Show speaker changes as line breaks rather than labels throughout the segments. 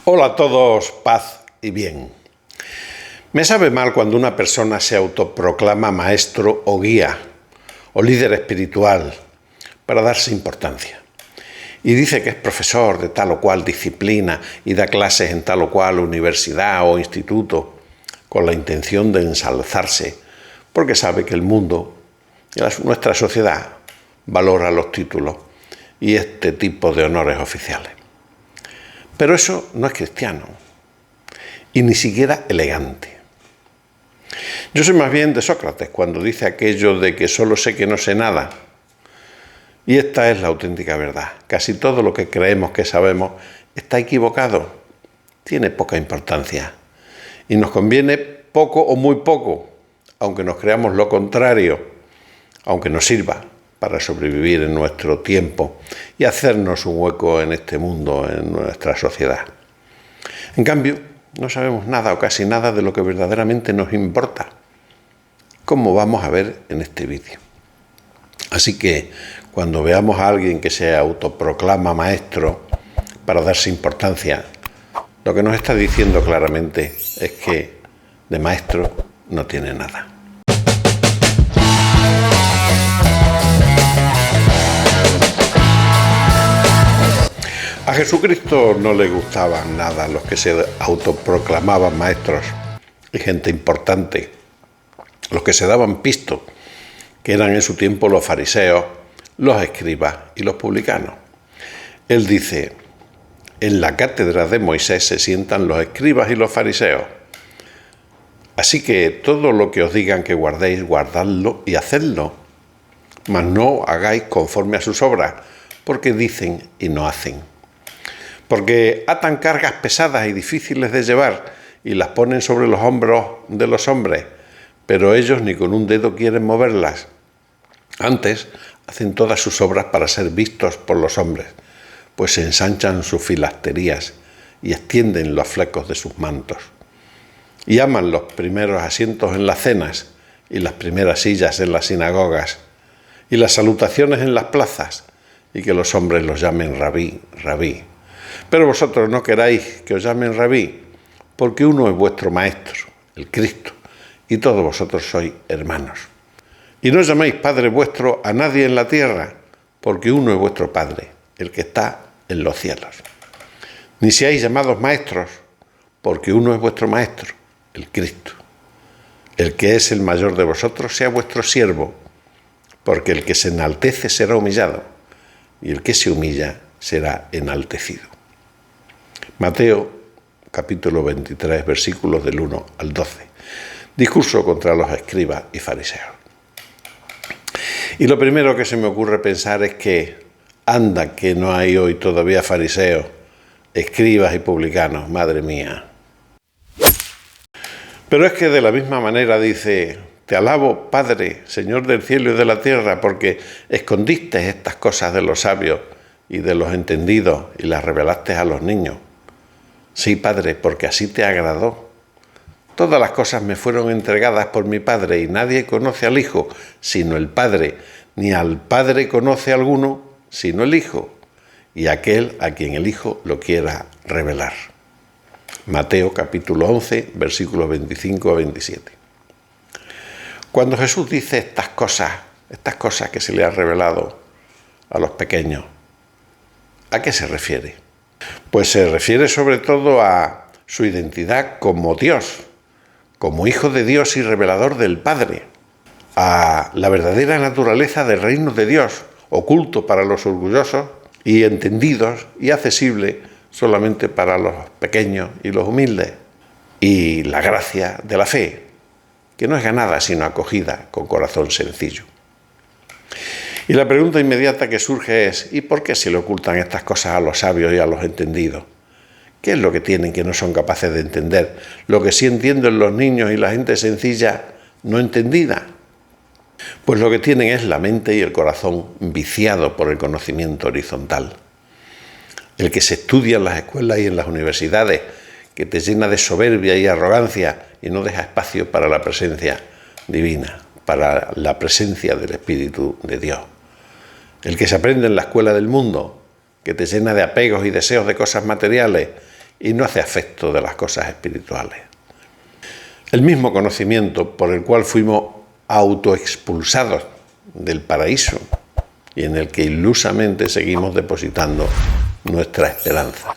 Hola a todos, paz y bien. Me sabe mal cuando una persona se autoproclama maestro o guía o líder espiritual para darse importancia. Y dice que es profesor de tal o cual disciplina y da clases en tal o cual universidad o instituto con la intención de ensalzarse, porque sabe que el mundo y nuestra sociedad valora los títulos y este tipo de honores oficiales. Pero eso no es cristiano y ni siquiera elegante. Yo soy más bien de Sócrates cuando dice aquello de que solo sé que no sé nada. Y esta es la auténtica verdad. Casi todo lo que creemos que sabemos está equivocado, tiene poca importancia y nos conviene poco o muy poco, aunque nos creamos lo contrario, aunque nos sirva para sobrevivir en nuestro tiempo y hacernos un hueco en este mundo, en nuestra sociedad. En cambio, no sabemos nada o casi nada de lo que verdaderamente nos importa, como vamos a ver en este vídeo. Así que, cuando veamos a alguien que se autoproclama maestro para darse importancia, lo que nos está diciendo claramente es que de maestro no tiene nada. A Jesucristo no le gustaban nada los que se autoproclamaban maestros y gente importante, los que se daban pisto, que eran en su tiempo los fariseos, los escribas y los publicanos. Él dice: en la cátedra de Moisés se sientan los escribas y los fariseos. Así que todo lo que os digan que guardéis, guardadlo y hacedlo, mas no hagáis conforme a sus obras, porque dicen y no hacen. Porque atan cargas pesadas y difíciles de llevar y las ponen sobre los hombros de los hombres, pero ellos ni con un dedo quieren moverlas. Antes hacen todas sus obras para ser vistos por los hombres, pues se ensanchan sus filasterías y extienden los flecos de sus mantos. Y aman los primeros asientos en las cenas y las primeras sillas en las sinagogas y las salutaciones en las plazas y que los hombres los llamen rabí, rabí. Pero vosotros no queráis que os llamen rabí, porque uno es vuestro maestro, el Cristo, y todos vosotros sois hermanos. Y no llaméis Padre vuestro a nadie en la tierra, porque uno es vuestro Padre, el que está en los cielos. Ni seáis llamados maestros, porque uno es vuestro Maestro, el Cristo. El que es el mayor de vosotros sea vuestro siervo, porque el que se enaltece será humillado, y el que se humilla será enaltecido. Mateo, capítulo 23, versículos del 1 al 12. Discurso contra los escribas y fariseos. Y lo primero que se me ocurre pensar es que anda que no hay hoy todavía fariseos, escribas y publicanos, madre mía. Pero es que de la misma manera dice: te alabo, Padre, Señor del cielo y de la tierra, porque escondiste estas cosas de los sabios y de los entendidos y las revelaste a los niños. Sí, Padre, porque así te agradó. Todas las cosas me fueron entregadas por mi Padre, y nadie conoce al Hijo sino el Padre, ni al Padre conoce alguno sino el Hijo, y aquel a quien el Hijo lo quiera revelar. Mateo capítulo 11, versículos 25 a 27. Cuando Jesús dice estas cosas que se le han revelado a los pequeños, ¿a qué se refiere? Pues se refiere sobre todo a su identidad como Dios, como Hijo de Dios y revelador del Padre, a la verdadera naturaleza del reino de Dios, oculto para los orgullosos y entendidos y accesible solamente para los pequeños y los humildes, y la gracia de la fe, que no es ganada sino acogida con corazón sencillo. Y la pregunta inmediata que surge es: ¿y por qué se le ocultan estas cosas a los sabios y a los entendidos? ¿Qué es lo que tienen que no son capaces de entender? Lo que sí entienden los niños y la gente sencilla no entendida. Pues lo que tienen es la mente y el corazón viciado por el conocimiento horizontal. El que se estudia en las escuelas y en las universidades, que te llena de soberbia y arrogancia y no deja espacio para la presencia divina, para la presencia del Espíritu de Dios. El que se aprende en la escuela del mundo, que te llena de apegos y deseos de cosas materiales y no hace afecto de las cosas espirituales. El mismo conocimiento por el cual fuimos autoexpulsados del paraíso y en el que ilusamente seguimos depositando nuestra esperanza,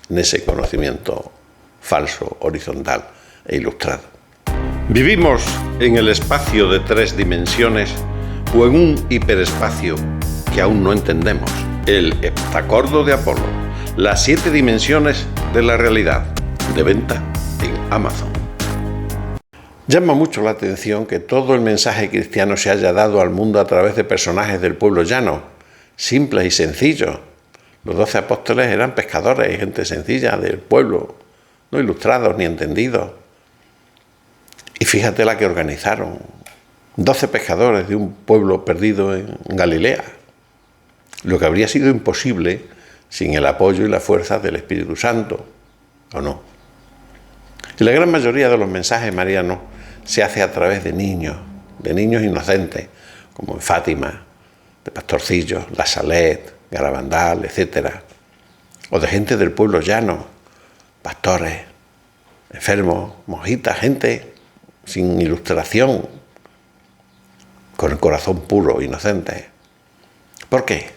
en ese conocimiento falso, horizontal e ilustrado. Vivimos en el espacio de 3 dimensiones o en un hiperespacio que aún no entendemos. El heptacordo de Apolo, las 7 dimensiones de la realidad, de venta en Amazon. Llama mucho la atención que todo el mensaje cristiano se haya dado al mundo a través de personajes del pueblo llano, simples y sencillos. Los 12 apóstoles eran pescadores y gente sencilla del pueblo, no ilustrados ni entendidos. Y fíjate la que organizaron, 12 pescadores de un pueblo perdido en Galilea, lo que habría sido imposible sin el apoyo y la fuerza del Espíritu Santo, ¿o no? Y la gran mayoría de los mensajes marianos se hace a través de niños inocentes, como en Fátima, de pastorcillos, La Salet, Garabandal, etc. O de gente del pueblo llano, pastores, enfermos, monjitas, gente sin ilustración, con el corazón puro, inocente. ¿Por qué?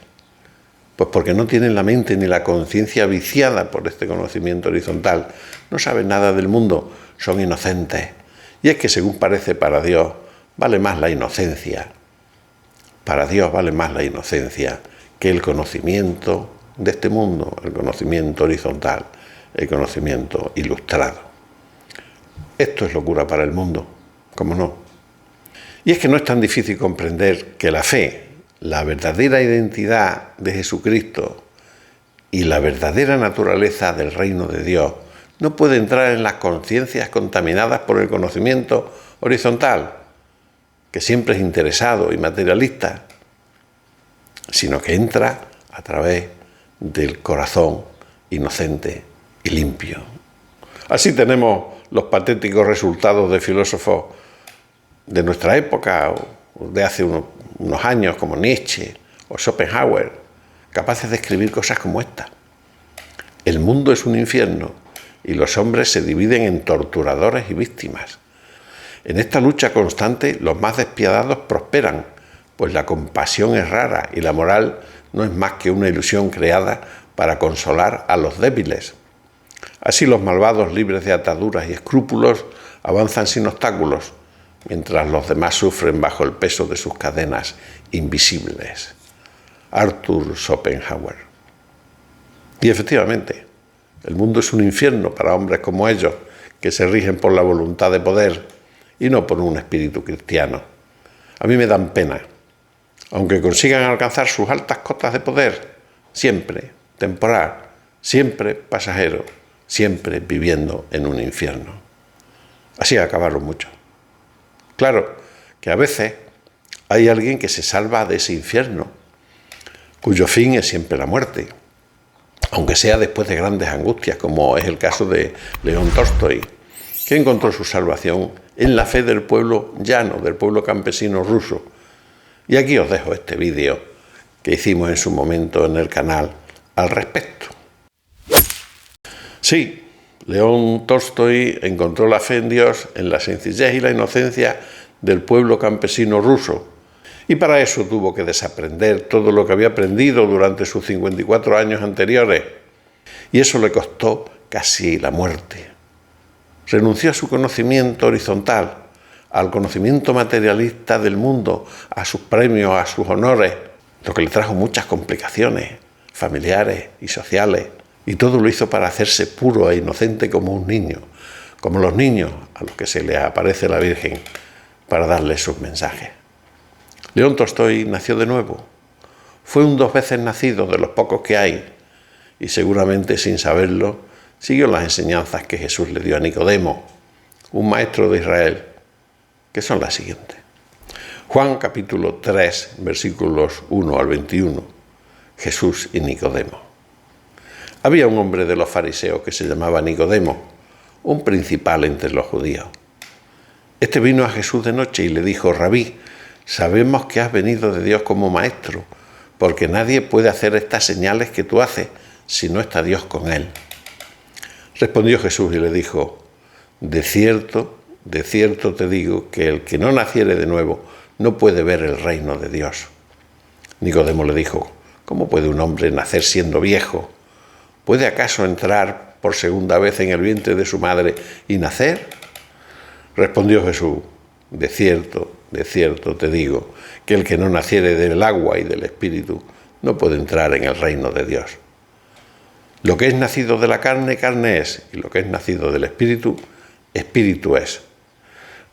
Pues porque no tienen la mente ni la conciencia viciada por este conocimiento horizontal. No saben nada del mundo, son inocentes. Y es que, según parece, para Dios vale más la inocencia. Para Dios vale más la inocencia que el conocimiento de este mundo, el conocimiento horizontal, el conocimiento ilustrado. Esto es locura para el mundo, ¿cómo no? Y es que no es tan difícil comprender que la fe, la verdadera identidad de Jesucristo y la verdadera naturaleza del reino de Dios no puede entrar en las conciencias contaminadas por el conocimiento horizontal, que siempre es interesado y materialista, sino que entra a través del corazón inocente y limpio. Así tenemos los patéticos resultados de filósofos de nuestra época o de hace unos años, como Nietzsche o Schopenhauer, capaces de escribir cosas como esta. El mundo es un infierno y los hombres se dividen en torturadores y víctimas. En esta lucha constante, los más despiadados prosperan, pues la compasión es rara y la moral no es más que una ilusión creada para consolar a los débiles. Así los malvados, libres de ataduras y escrúpulos, avanzan sin obstáculos, mientras los demás sufren bajo el peso de sus cadenas invisibles. Arthur Schopenhauer. Y efectivamente, el mundo es un infierno para hombres como ellos, que se rigen por la voluntad de poder y no por un espíritu cristiano. A mí me dan pena, aunque consigan alcanzar sus altas cotas de poder, siempre temporal, siempre pasajero, siempre viviendo en un infierno. Así acabaron muchos. Claro que a veces hay alguien que se salva de ese infierno, cuyo fin es siempre la muerte, aunque sea después de grandes angustias, como es el caso de León Tolstói, que encontró su salvación en la fe del pueblo llano, del pueblo campesino ruso. Y aquí os dejo este vídeo que hicimos en su momento en el canal al respecto. Sí, León Tolstói encontró la fe en Dios en la sencillez y la inocencia del pueblo campesino ruso, y para eso tuvo que desaprender todo lo que había aprendido durante sus 54 años anteriores, y eso le costó casi la muerte. Renunció a su conocimiento horizontal, al conocimiento materialista del mundo, a sus premios, a sus honores, lo que le trajo muchas complicaciones familiares y sociales, y todo lo hizo para hacerse puro e inocente como un niño, como los niños a los que se les aparece la Virgen para darles sus mensajes. León Tolstói nació de nuevo. Fue un 2 veces nacido de los pocos que hay, y seguramente sin saberlo siguió las enseñanzas que Jesús le dio a Nicodemo, un maestro de Israel, que son las siguientes. Juan capítulo 3, versículos 1 al 21. Jesús y Nicodemo. Había un hombre de los fariseos que se llamaba Nicodemo, un principal entre los judíos. Este vino a Jesús de noche y le dijo: Rabí, sabemos que has venido de Dios como maestro, porque nadie puede hacer estas señales que tú haces si no está Dios con él. Respondió Jesús y le dijo: de cierto te digo que el que no naciere de nuevo no puede ver el reino de Dios. Nicodemo le dijo: ¿cómo puede un hombre nacer siendo viejo? ¿Puede acaso entrar por segunda vez en el vientre de su madre y nacer? Respondió Jesús: de cierto te digo que el que no naciere del agua y del Espíritu no puede entrar en el reino de Dios. Lo que es nacido de la carne, carne es, y lo que es nacido del Espíritu, Espíritu es.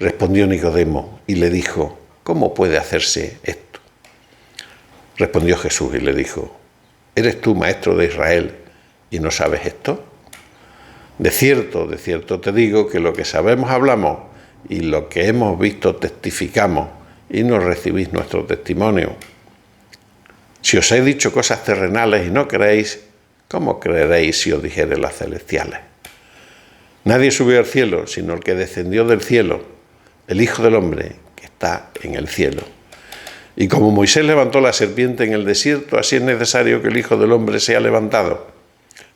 Respondió Nicodemo y le dijo: ¿cómo puede hacerse esto? Respondió Jesús y le dijo: ¿eres tú maestro de Israel y no sabes esto? De cierto te digo que lo que sabemos hablamos y lo que hemos visto testificamos y no recibís nuestro testimonio. Si os he dicho cosas terrenales y no creéis, ¿cómo creeréis si os dijere las celestiales? Nadie subió al cielo sino el que descendió del cielo, el Hijo del Hombre que está en el cielo. Y como Moisés levantó la serpiente en el desierto, así es necesario que el Hijo del Hombre sea levantado,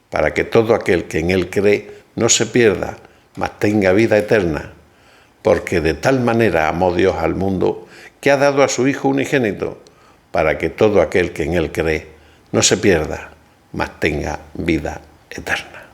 para que todo aquel que en él cree no se pierda, mas tenga vida eterna. Porque de tal manera amó Dios al mundo, que ha dado a su Hijo unigénito, para que todo aquel que en él cree no se pierda, mas tenga vida eterna.